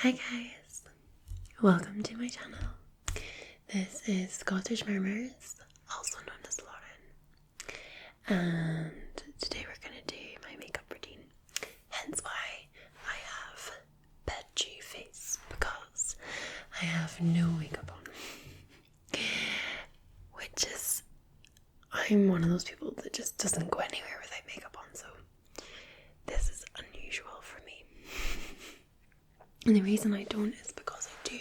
Hi guys, welcome to my channel. This is Scottish Murmurs, also known as Lauren, and today we're going to do my makeup routine, hence why I have bedgy face, because I have no makeup on, which is, I'm one of those people that just doesn't go anywhere without makeup on, so this is unusual for me. And the reason I don't is because I do,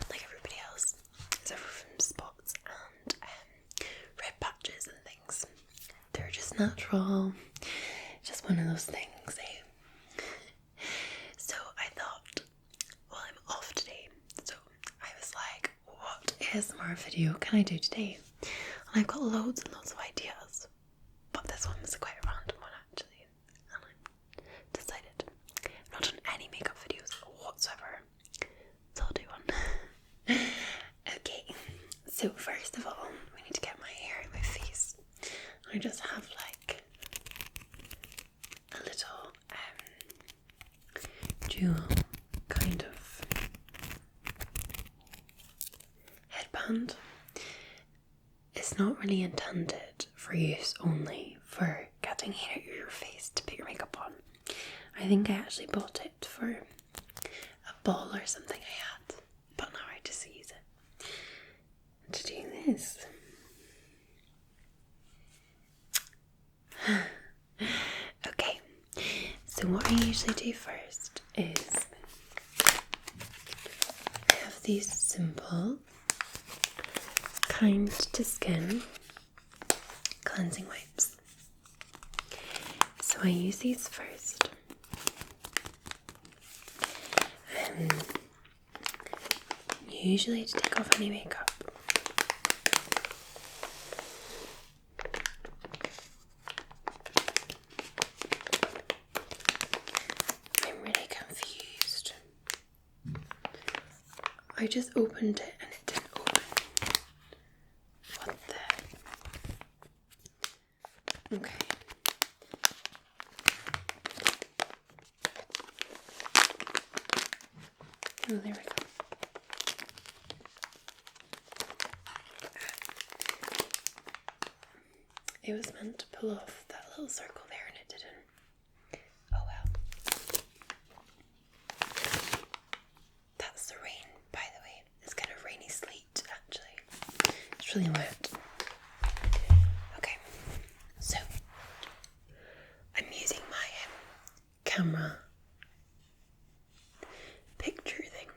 like everybody else, suffer from spots and red patches and things. They're just natural, just one of those things, eh? So I thought, well, I'm off today, so I was like, what ASMR video can I do today? And I've got loads and loads of ideas, but this one was quite a random one actually, and I decided I've not done any makeup videos whatsoever, so I'll do one. Okay, so first of all, we need to get my hair in my face. I just have like a little dual kind of headband. It's not really intended for use only for getting hair out of your face to put your makeup on. I think I actually bought it for a ball or something I had, but now I just use it to do this. Okay, so what I usually do first is I have these simple, kind to skin cleansing wipes. So I use these first. Usually to take off any makeup. I'm really confused. I just opened it and it didn't open. What the? Okay. Oh, there we go. It was meant to pull off that little circle there and it didn't. Oh well. That's the rain, by the way. It's kind of rainy sleet, actually. It's really wet. Okay, so I'm using my camera picture thing.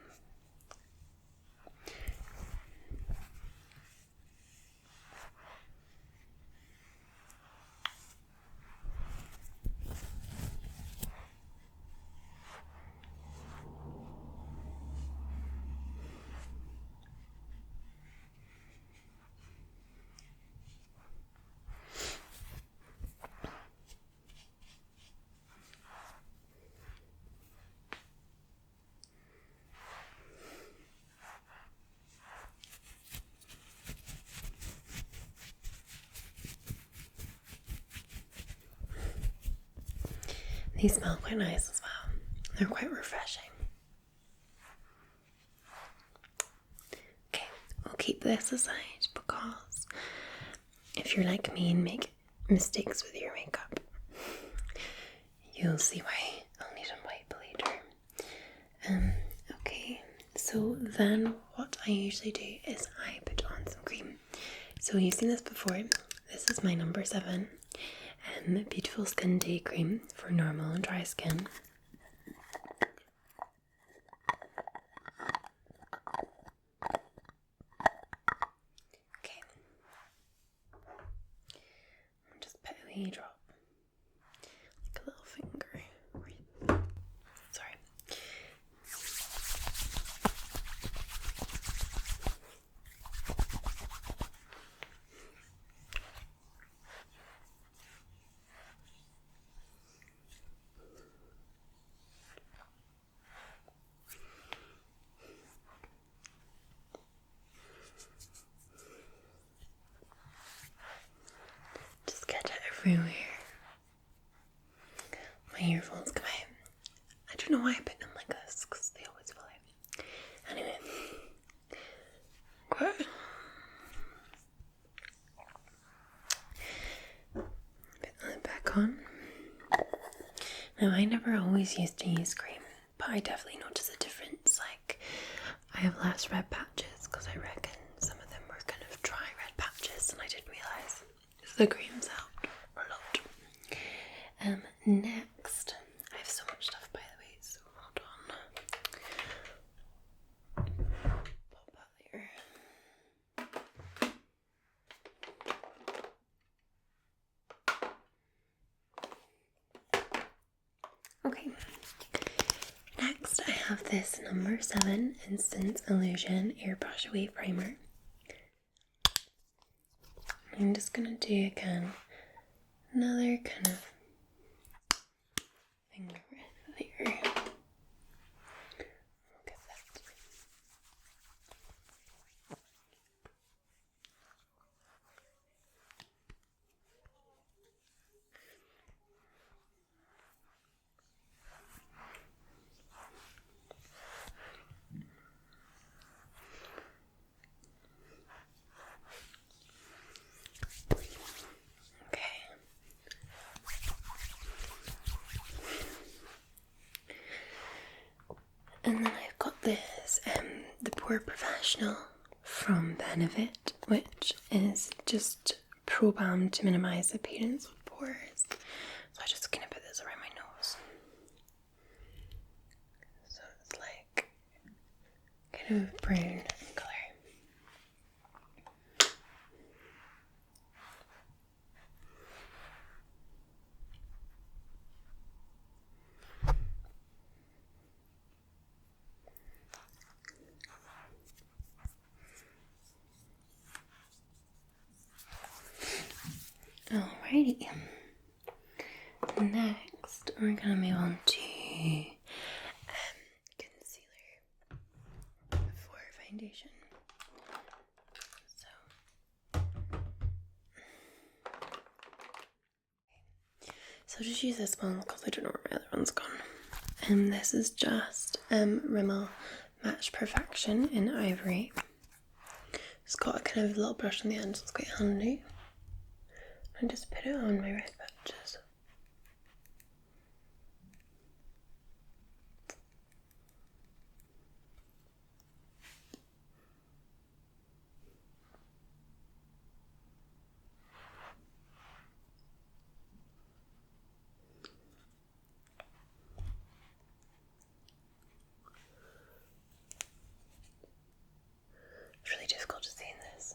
These smell quite nice as well. They're quite refreshing. Okay, we'll keep this aside because if you're like me and make mistakes with your makeup, you'll see why I'll need a wipe later. Okay, so then what I usually do is I put on some cream. So you've seen this before. This is my number 7. Beautiful Skin Day Cream for normal and dry skin. Okay. I'll just put a wee drop, like a little finger. Sorry. Just get it everywhere. My earphones come out. I don't know why I put them like this because they always fall out. Now, I never always used to use cream, but I definitely notice a difference. Like, I have less red patches because I reckon some of them were kind of dry red patches, and I didn't realise the cream's helped a lot. Next, I have so much stuff, by the way, so hold on. Pop that there. Okay, next I have this number 7 Instant Illusion Airbrush Away Primer. I'm just going to do again another kind of finger there. Look at that. And then I've got this, the Pore Professional from Benefit, which is just Pro Balm to minimise the appearance of pores. So I'm just going to put this around my nose. So it's like kind of brown in colour. Alrighty. Next, we're gonna move on to concealer for foundation. So just use this one because I don't know where my other one's gone. And this is just Rimmel Match Perfection in Ivory. It's got a kind of little brush on the end, so it's quite handy. And just put it on my red patches. It's really difficult to see in this.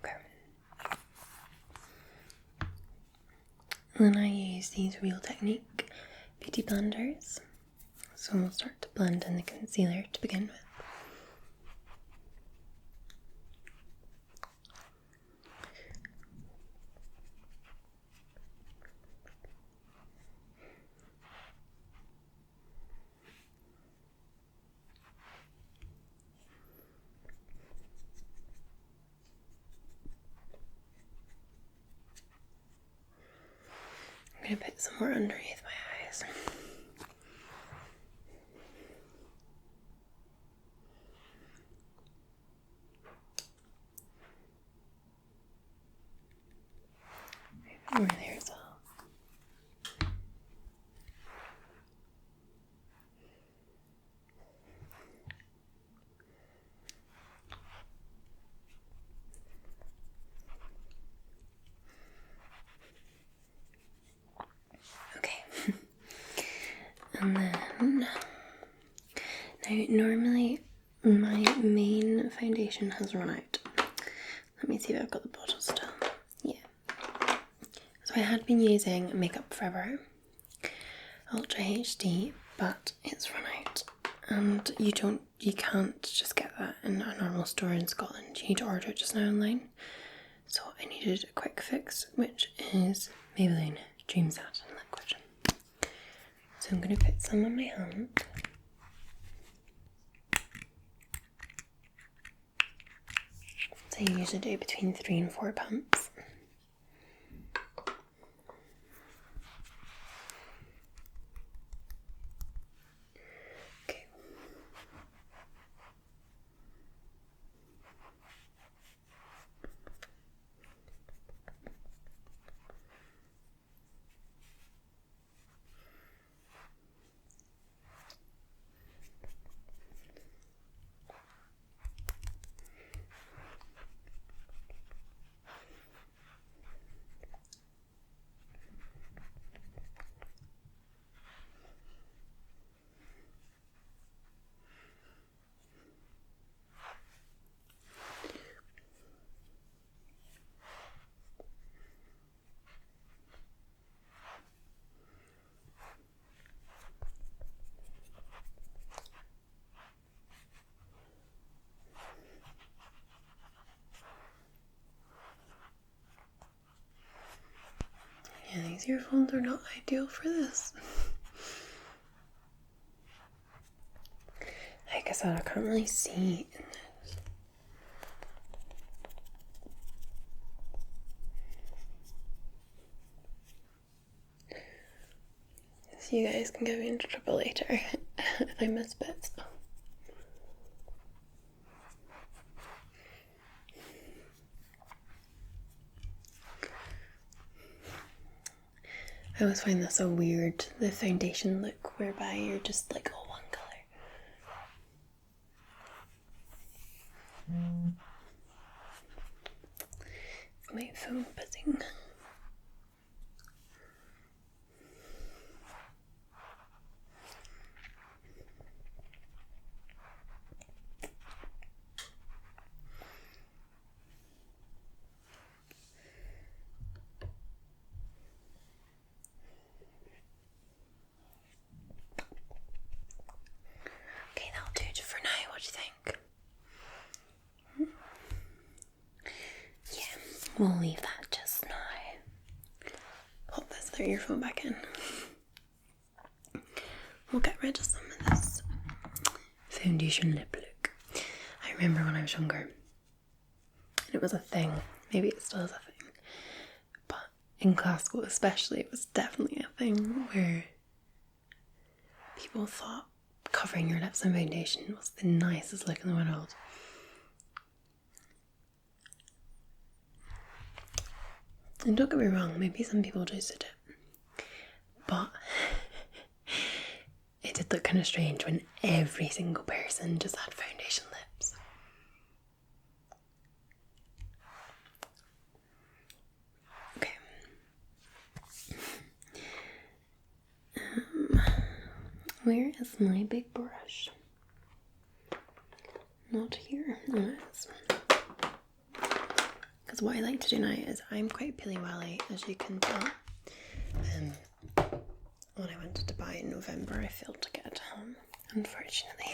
Okay. And then I use these Real Technique beauty blenders. So we'll start to blend in the concealer to begin with. I'm going to put some more underneath my eyes. Over there as well. Okay. And then, now normally my main foundation has run out. Let me see if I've got the bottle still. Yeah. So I had been using Makeup Forever Ultra HD, but it's run out. And you can't just get that in a normal store in Scotland. You need to order it just now online. So I needed a quick fix, which is Maybelline Dream Satin Liquid. So I'm going to put some on my hand. So I usually do between 3 and 4 pumps. Okay. earphones are not ideal for this. Like I said, I can't really see in this. So you guys can get me into trouble later if I miss bits. I always find that so weird, the foundation look whereby you're just like all one colour. My phone buzzing. Okay, that'll do it for now. What do you think? Yeah, we'll leave that just now. Pop this other earphone back in. We'll get rid of some of this foundation lip look. I remember when I was younger, and it was a thing. Maybe it still is a thing. But in classical especially, it was definitely a thing where people thought covering your lips in foundation was the nicest look in the world. And don't get me wrong, maybe some people just did it. But it did look kind of strange when every single person just had foundation lips. Okay. Where is my big brush? Not here. No, it is. Because what I like to do now is I'm quite pilly-wally, as you can tell. When I went to Dubai in November, I failed to get it home, unfortunately.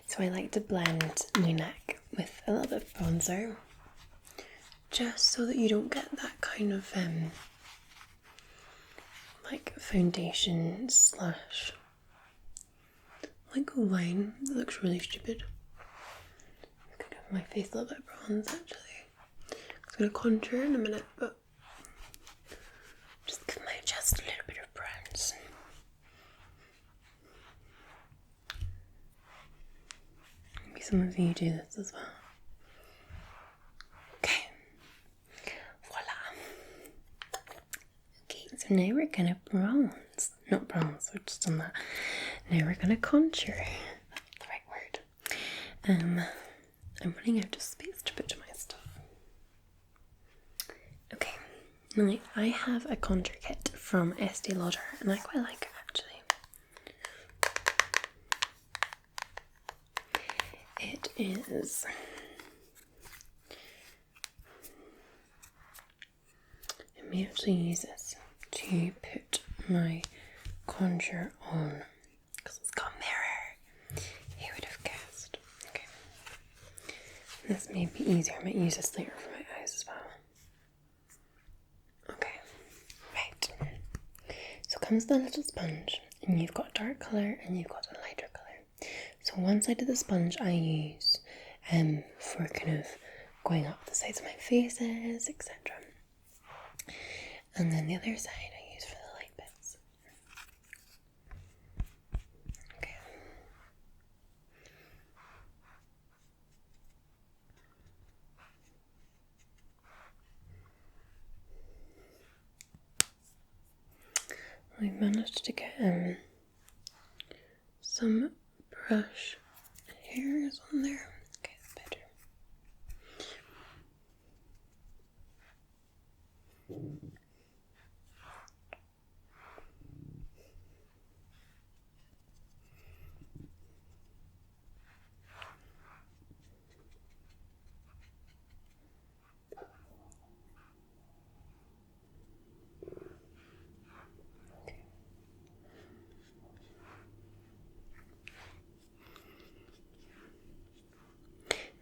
So I like to blend my neck with a little bit of bronzer, just so that you don't get that kind of like foundation slash like a line that looks really stupid. I could give my face a little bit of bronze actually. I'm going to contour in a minute, but just give my chest a little bit of bronze. Maybe some of you do this as well. Okay, voila. Okay, so now we're gonna bronze. Not bronze, we've just done that. Now we're gonna contour. That's the right word. I'm running out of space to put my stuff. Okay, now I have a contour kit from Estee Lauder and I quite like it actually. It is I may actually use this to put my contour on because it's got a mirror. Who would have guessed? Okay. This may be easier. I might use this later for my eyes as well. Okay. Right. So comes the little sponge, and you've got a dark colour and you've got a lighter colour. So one side of the sponge I use for kind of going up the sides of my faces, etc. And then the other side I use for the light bits. Okay. I managed to get some brush hairs on there. Okay, that's better.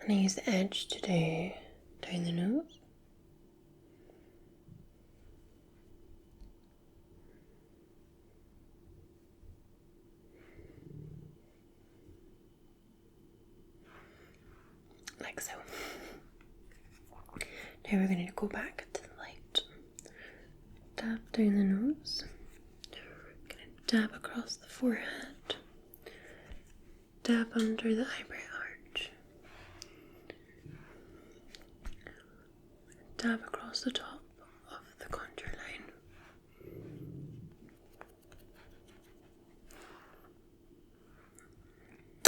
And I use the edge to do down the nose. like so. Now we're going to go back to the light. Dab down the nose. Going to dab across the forehead. Dab under the eyebrow arch. Dab across the top of the contour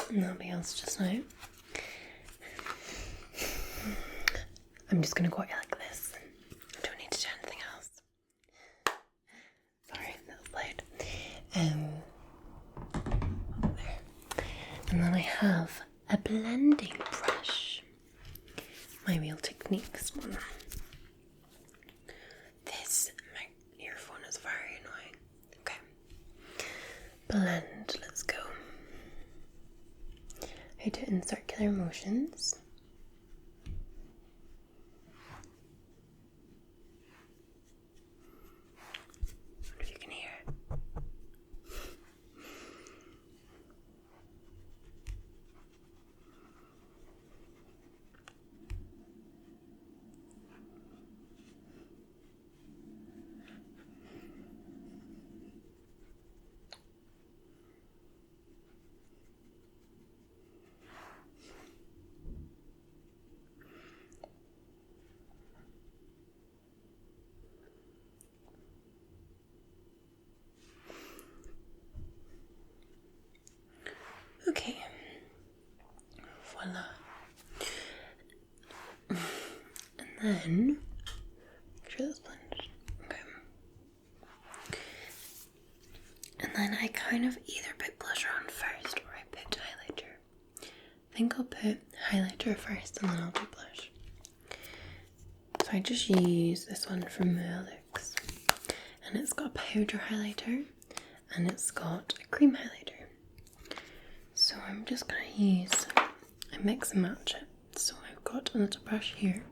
line. Nothing else just now. I'm just going to go at you like this. I don't need to do anything else. Sorry, that was loud. There. And then I have a blending brush. My Real Techniques one. My earphone is very annoying. Okay. Blend, let's go. I do it in circular motions. I wonder if you can hear it. Okay, voila. And then, make sure that's blended. Okay. And then I kind of either put blusher on first or I put highlighter. I think I'll put highlighter first and then I'll do blush. So I just use this one from Murmurs. And it's got a powder highlighter and it's got a cream highlighter. So I'm just going to use, I mix and match it. So I've got a little brush here,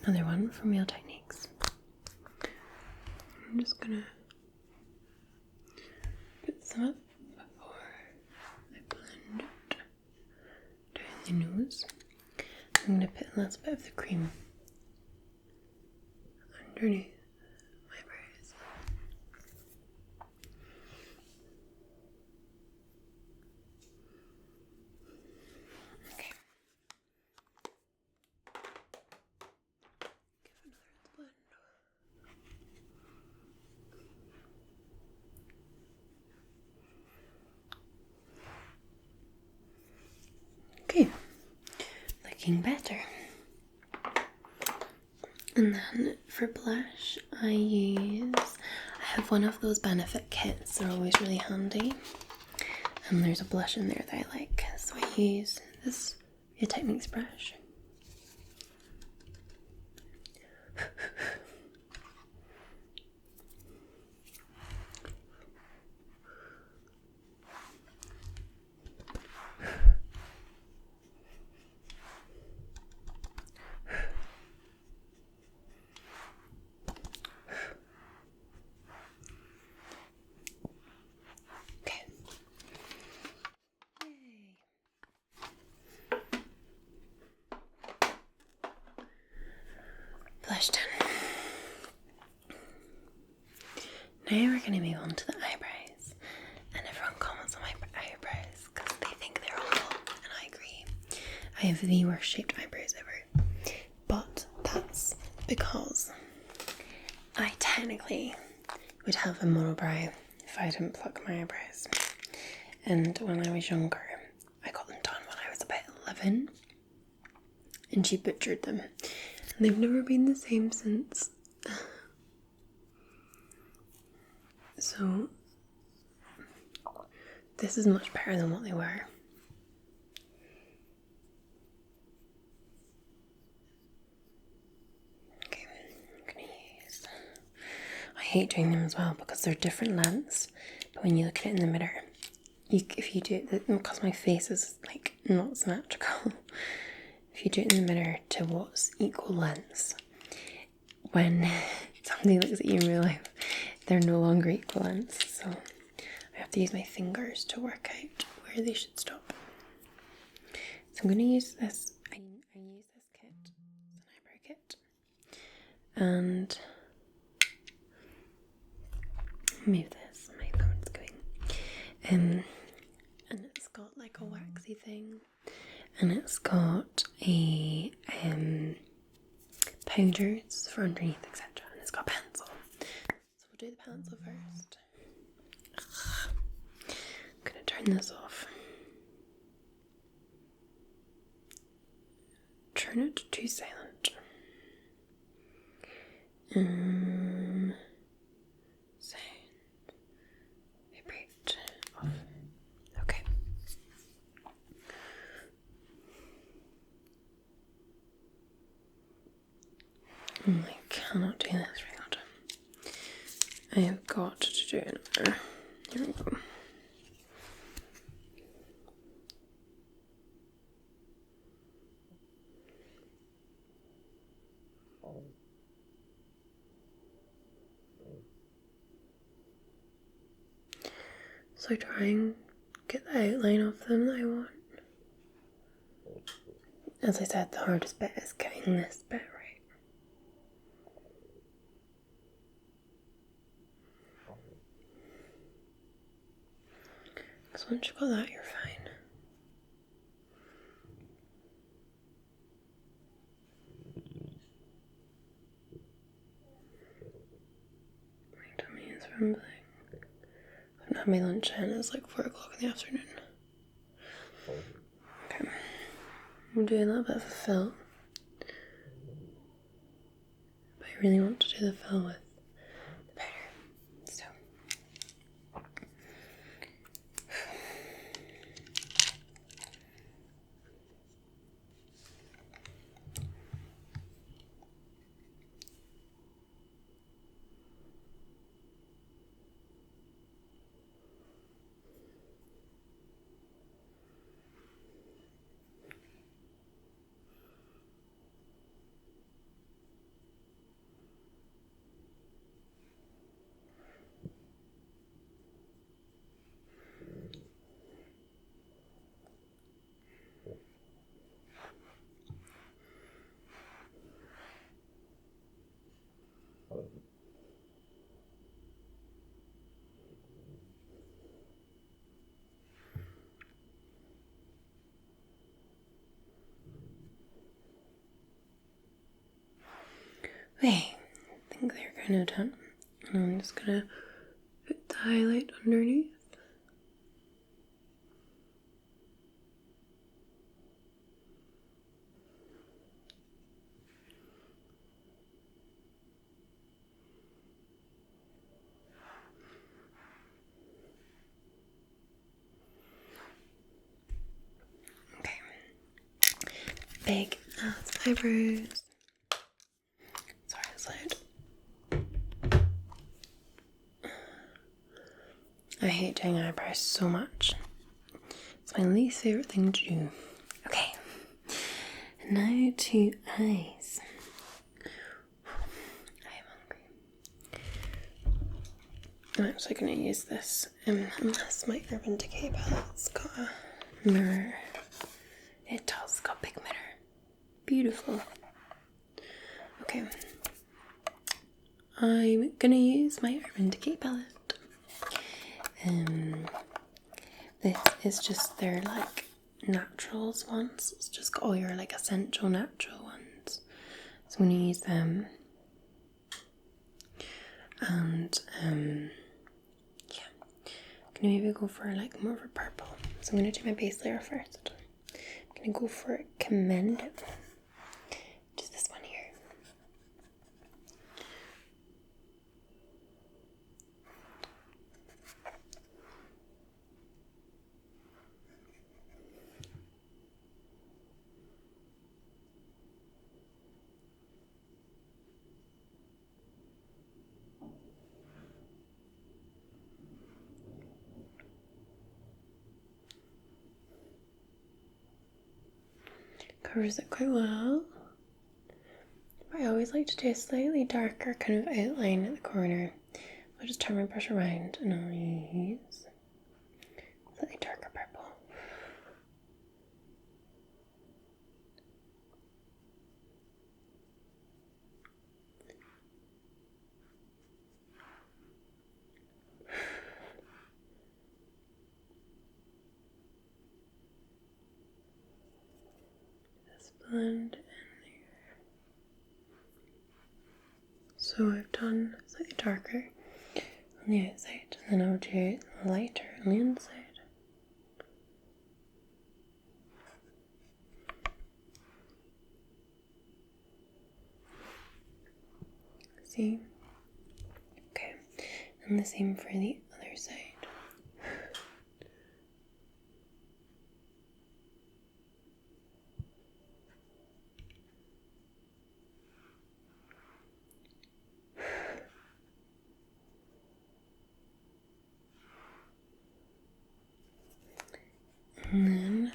another one from Real Techniques. I'm just going to put some up before I blend it down the nose. I'm going to put a little bit of the cream underneath my brows. Okay, looking better. And then for blush, I have one of those benefit kits. They're always really handy. And there's a blush in there that I like. So I use this Real Techniques brush. Blush done. Now we're going to move on to the eyebrows. And everyone comments on my eyebrows because they think they're awful, and I agree. I have the worst shaped eyebrows ever. But that's because I technically would have a monobrow if I didn't pluck my eyebrows. And when I was younger, I got them done when I was about 11. And she butchered them. And they've never been the same since. So, this is much better than what they were. Okay, I'm gonna use... I hate doing them as well because they're different lengths. But when you look at it in the mirror, if you do it, because my face is like not symmetrical, if you do it in the mirror to what's equal lengths, when somebody looks at you in real life, they're no longer equal lengths. So I have to use my fingers to work out where they should stop. So I'm going to use this. I and move this, my phone's going. And it's got like a waxy thing, and it's got a powders for underneath, etc. And it's got a pencil. So we'll do the pencil first. I'm gonna turn this off. Turn it to silent. Sound. Vibrate. Off. Okay. I cannot do this right now. I have got to do it now. Here we go. So try and get the outline of them that I want. As I said, the hardest bit is getting this bit right. Because once you've got that, you're fine. My tummy is rumbling. I haven't had my lunch and it's like 4 o'clock in the afternoon. Okay. I'm doing a little bit of a fill. But I really want to do the fill with the powder. So. Okay, I think they're kind of done. And I'm just gonna put the highlight underneath. Okay. Big ass eyebrows. Sorry, it's loud. I hate doing eyebrows so much. It's my least favourite thing to do. Okay. Now to eyes. I am hungry. I'm actually going to use this unless my Urban Decay palette's got a mirror. It does, got a big mirror. Beautiful. Okay. I'm going to use my Urban Decay palette. This is just their like naturals ones. It's just got all your like essential natural ones. So I'm going to use them. And yeah, I'm going to maybe go for like more of a purple. So I'm going to do my base layer first. I'm going to go for Commend, which is this one here. Covers it quite well. I always like to do a slightly darker kind of outline at the corner. I'll just turn my brush around and I'll use slightly darker purple. blend in there. So I've done slightly darker on the outside, and then I'll do lighter on the inside. See? Okay, and the same for the other side. And then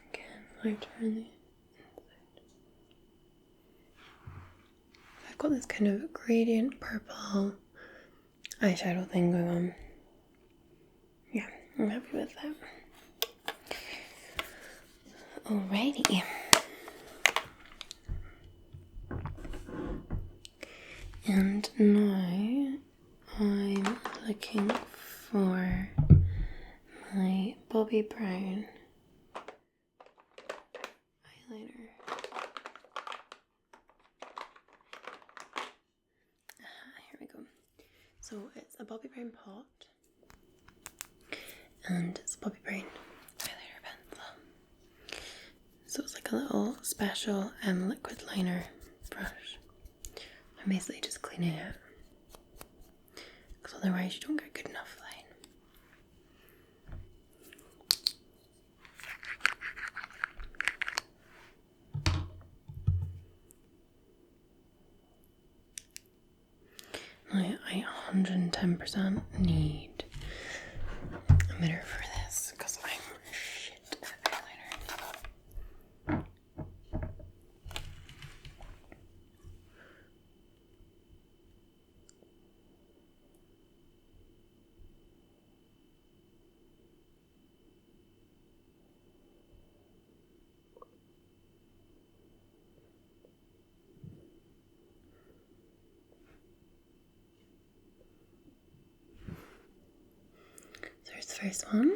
again, lighter on the inside. I've got this kind of gradient purple eyeshadow thing going on. Yeah, I'm happy with that. Alrighty. And now I'm looking for my Bobbi Brown eyeliner. Here we go. So it's a Bobbi Brown pot, and it's a Bobbi Brown eyeliner pencil. So it's like a little special liquid liner brush. I'm basically just cleaning it, because otherwise you don't get good enough line. Now I 110% need a mirror for this, because I'm shit at eyeliner. So there's the first one.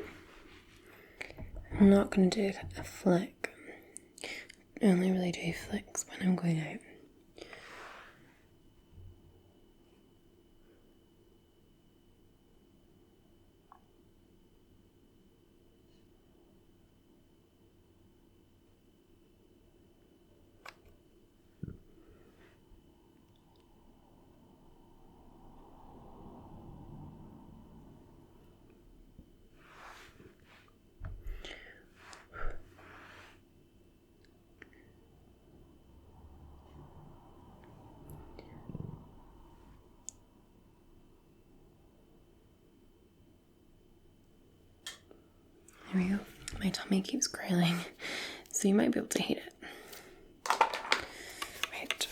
I'm not going to do a flick. I only really do flicks when I'm going out. There we go. My tummy keeps growling, so you might be able to hate it. Right.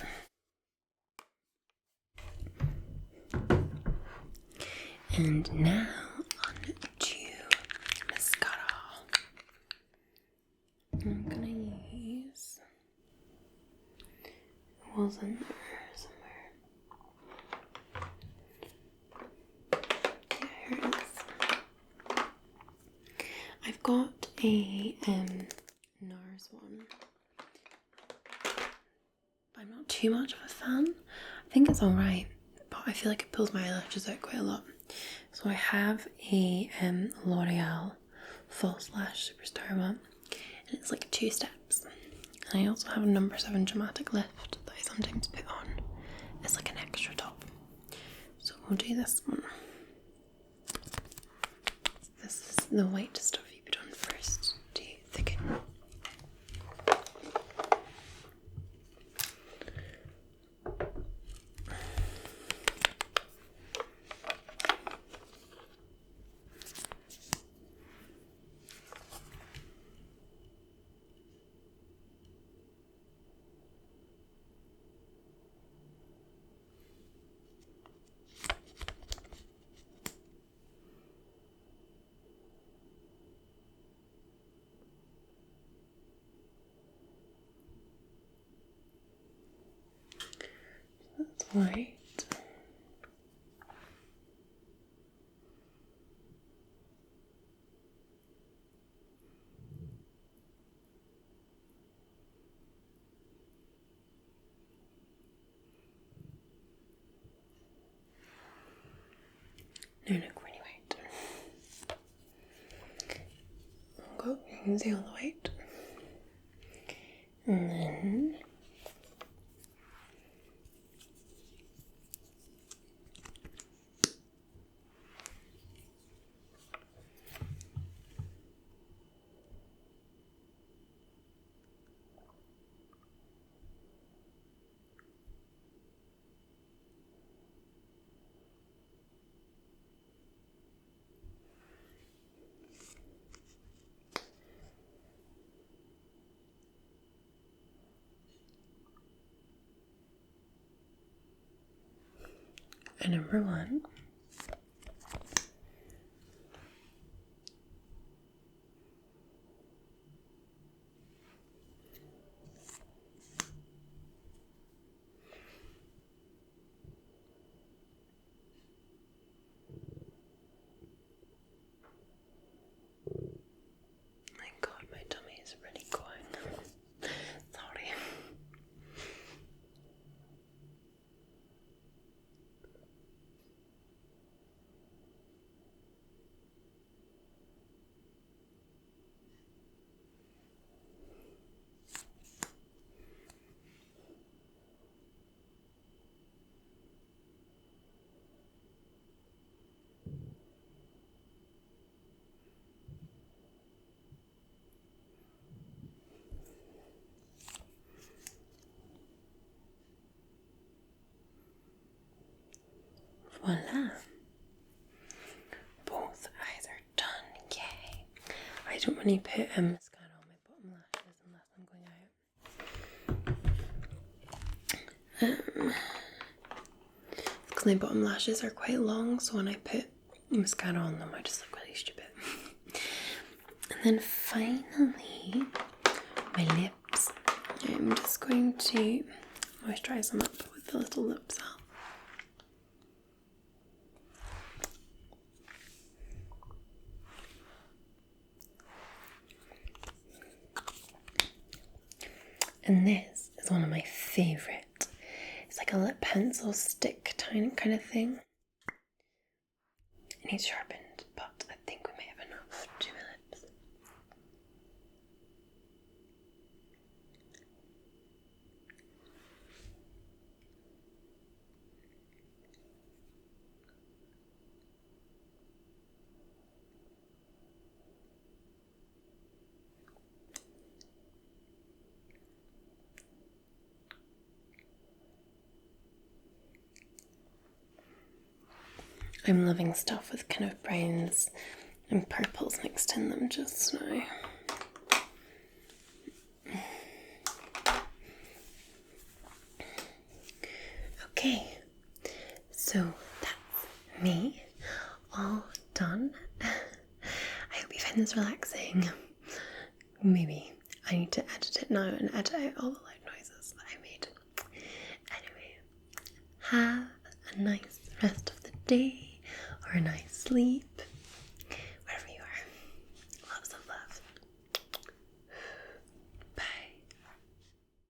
And now on to mascara. I'm gonna use, it was in there somewhere. Yeah, here it is. I've got a NARS one, but I'm not too much of a fan. I think it's alright, but I feel like it pulls my eyelashes out quite a lot. So I have a L'Oreal False Lash Superstar one, and it's like 2 steps. And I also have a number 7 dramatic lift that I sometimes put on as like an extra top. So we'll do this one. This is the white stuff you put on first to thicken. That's white. No, look really white. Go, you can see all the white. And then and number one. My God, my tummy is really going. Sorry. Voila. Both eyes are done. Yay. I don't really put mascara on my bottom lashes unless I'm going out. Because my bottom lashes are quite long, so when I put mascara on them I just look really stupid. And then finally, my lips. I'm just going to moisturise them up with the little lip salve. And this is one of my favourite. It's like a lip pencil stick kind of thing. It needs sharpened, but I think we may have enough to my lips. I'm loving stuff with kind of browns and purples mixed in them just now. Okay, so that's me all done. I hope you find this relaxing. Maybe I need to edit it now and edit out all the loud noises that I made. Anyway, have a nice rest of the day or a nice sleep,